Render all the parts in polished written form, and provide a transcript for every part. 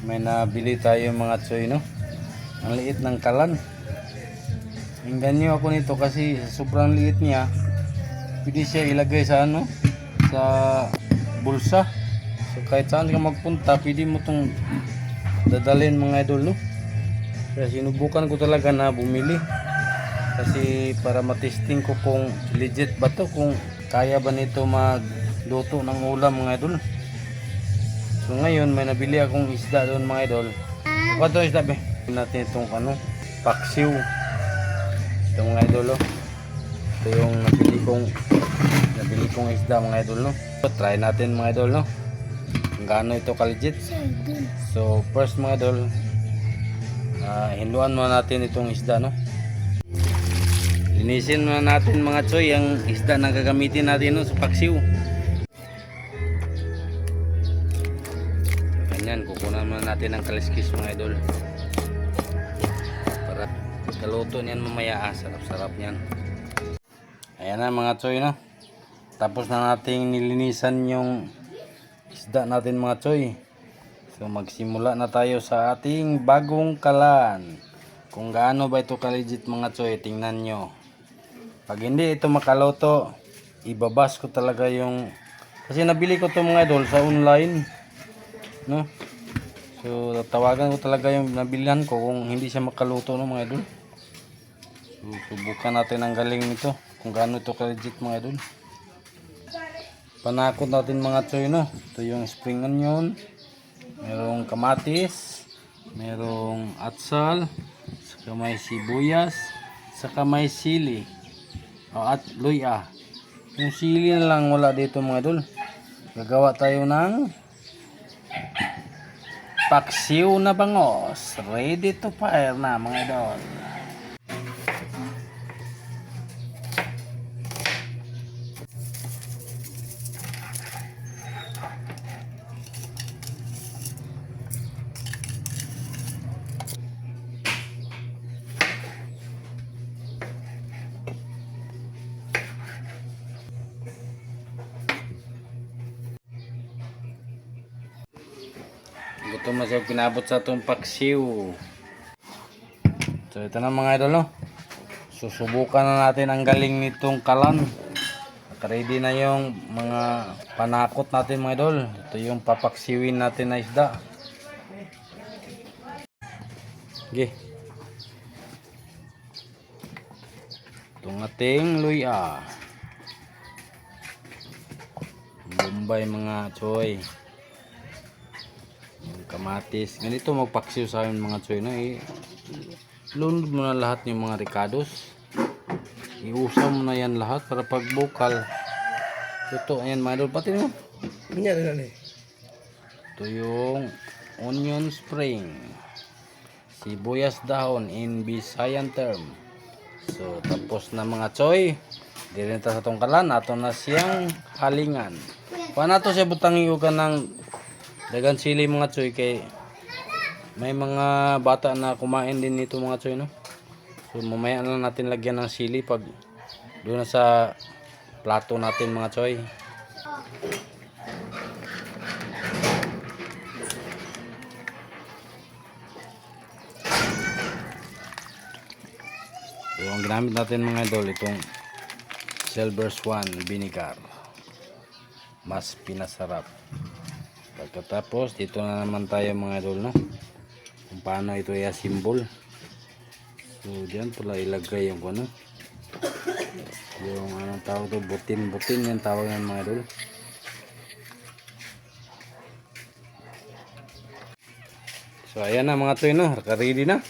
may nabili tayo mga tsoy, no? Ang liit ng kalan. Hinggan nyo ako nito kasi sobrang liit niya. Pwede siya ilagay sa ano, sa bulsa. So kahit saan ka magpunta, pwede mo itong dadalhin mga idol, no? Kaya sinubukan ko talaga na bumili. Kasi para matesting ko kung legit ba to, kung kaya ba nito magluto ng ulam mga idol. So ngayon may nabili akong isda doon mga idol. Ano ito isda be? Natin itong ano, paksiw. Ito mga idol, oh. Ito yung nabili kong isda mga idol, no? So, try natin mga idol, no? Kung gaano ito ka-legit. So first mga idol, hinluan muna natin itong isda, no? Linisin muna natin mga tsoy ang isda na gagamitin natin, no, sa paksiw. Ganyan, kukunan muna natin ang kaliskis mga idol. Para kaluto niyan mamaya, sarap-sarap niyan. Ayan na mga tsoy, no? Tapos na nating nilinisan yung isda natin mga tsoy. So magsimula na tayo sa ating bagong kalan. Kung gaano ba ito ka-legit mga tsoy, tingnan nyo. Pag hindi ito makaluto, ibabas ko talaga yung, kasi nabili ko ito mga idol sa online, no? So tawagan ko talaga yung nabilihan ko kung hindi siya makaluto, no mga idol. So subukan natin ang galing nito, kung gaano ito ka-legit mga idol. Panakot natin mga tsoy, no? Ito yung spring onion, merong kamatis, merong atsal, saka may sibuyas, saka may sili, at luya. Yung sili na lang wala dito mga idol. Gagawa tayo ng paksiw na bangos. Ready to fire na mga idol. Gutom na siya pinabot sa itong paksiw. So ito na mga idol, no? Susubukan na natin ang galing nitong kalan. Ready na yung mga panakot natin mga idol. Ito yung papaksiwin natin na isda. Okay. Itong ating luya. Bombay mga tsoy. Kamatis. Ganito magpaksiw sa amin mga tsoy, no? Lunod mo na lahat yung mga ricados. Iusaw mo na yan lahat para pag bukal. Ito, ayan mga idol. Pati mo. Ito yung onion spring. Sibuyas dahon in Visayan term. So, tapos na mga tsoy. Dirinta sa itong kalan. Ato na siyang halingan. Paano ito siya butangi ka ng dagan sili mga tsoy, kay may mga bata na kumain din nito mga tsoy, no? So mamaya na natin lagyan ng sili pag doon na sa plato natin mga tsoy. So ang ginamit natin mga idol, itong Silver Swan vinegar, mas pinasarap. Pagkatapos dito na naman tayo mga idol, no? Kung paano ito i-assemble. So diyan pala ilagay yung ano, yung anong tawag to, butin yung tawag yan mga idol. So ayan na mga toy, no? Ready na.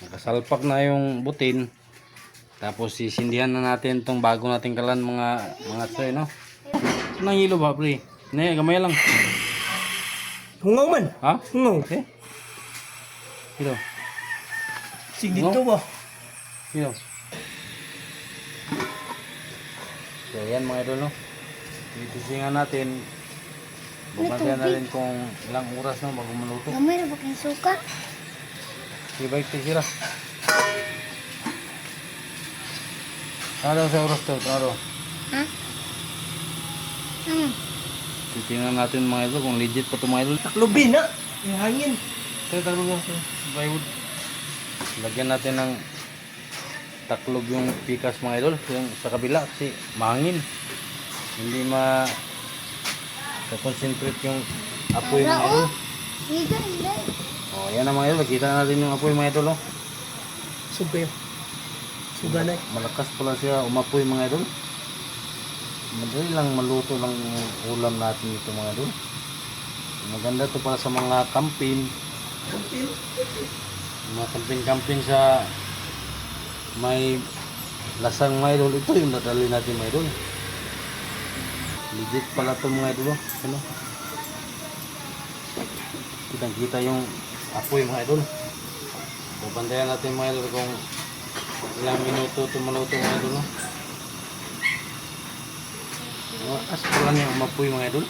Nakasalpak na yung butin. Tapos sisindihan na natin tong bago nating kalan mga toy, no? Nang hilo ba pre? Ne, gamay lang. Hungaw man. Ha? Hungaw. Okay. Ito. Sig dito ba? Ito. So yan mga idol, no? Titisingan natin. Bubantayan natin kung ilang oras na bago maluto. Gamay na ba kayong suka? Sige, baik sila. Ano sa oras to? Ano? Ha? Ano? Titingnan natin mga idol kung legit pa ito mga idol. Taklobi na. Yung hangin. Kaya talo sa plywood. Lagyan natin ng taklob yung pikas mga idol. Yung sa kabila kasi mahangin. Hindi concentrate yung apoy mga idol. Oh, yan na mga idol. Nakita natin yung apoy mga idol. Oh. Suga yun. Suga na eh. Malakas pala siya umapoy mga idol. Madali lang maluto lang yung ulam natin dito mga idol. Maganda to para sa mga camping. Mga camping sa may lasang mga idol. Ito yung nadali natin mga idol. Legit pala to mga idol. Ano? Kitang kita yung apoy mga idol. Babantayan natin mga idol kung ilang minuto ito maluto mga idol. No? Malakas pala niya umapoy mga idol.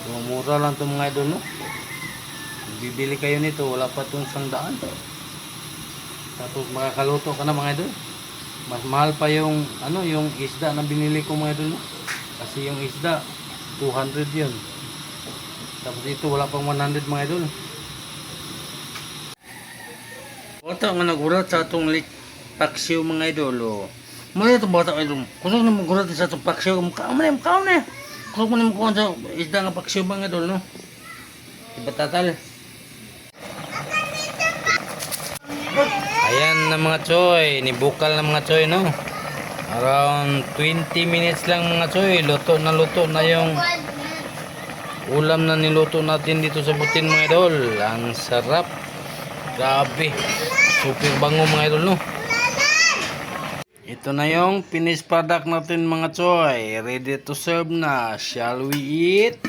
Mura lang ito mga idol. No? Bibili kayo nito, wala pa itong 100. Tapos makakaluto ka na mga idol. Mas mahal pa yung yung isda na binili ko mga idol. No? Kasi yung isda 200 yun. Tapos ito wala pang 100 mga idol. Bata nga nagulat sa atong paksiw mga idol. Oh. Muna itong bata idol. Kung saan naman gulat sa atong paksiw, mukha mo na. Kung mo naman sa isda nga paksiw mga idol. No? Iba tatal. Ayan na mga choy, nibukal na mga choy, no? Around 20 minutes lang mga choy, luto na yung ulam na niluto natin dito sa butin mga idol. Ang sarap, grabe, super bango mga idol, no? Ito na yung finished product natin mga choy, ready to serve na. Shall we eat?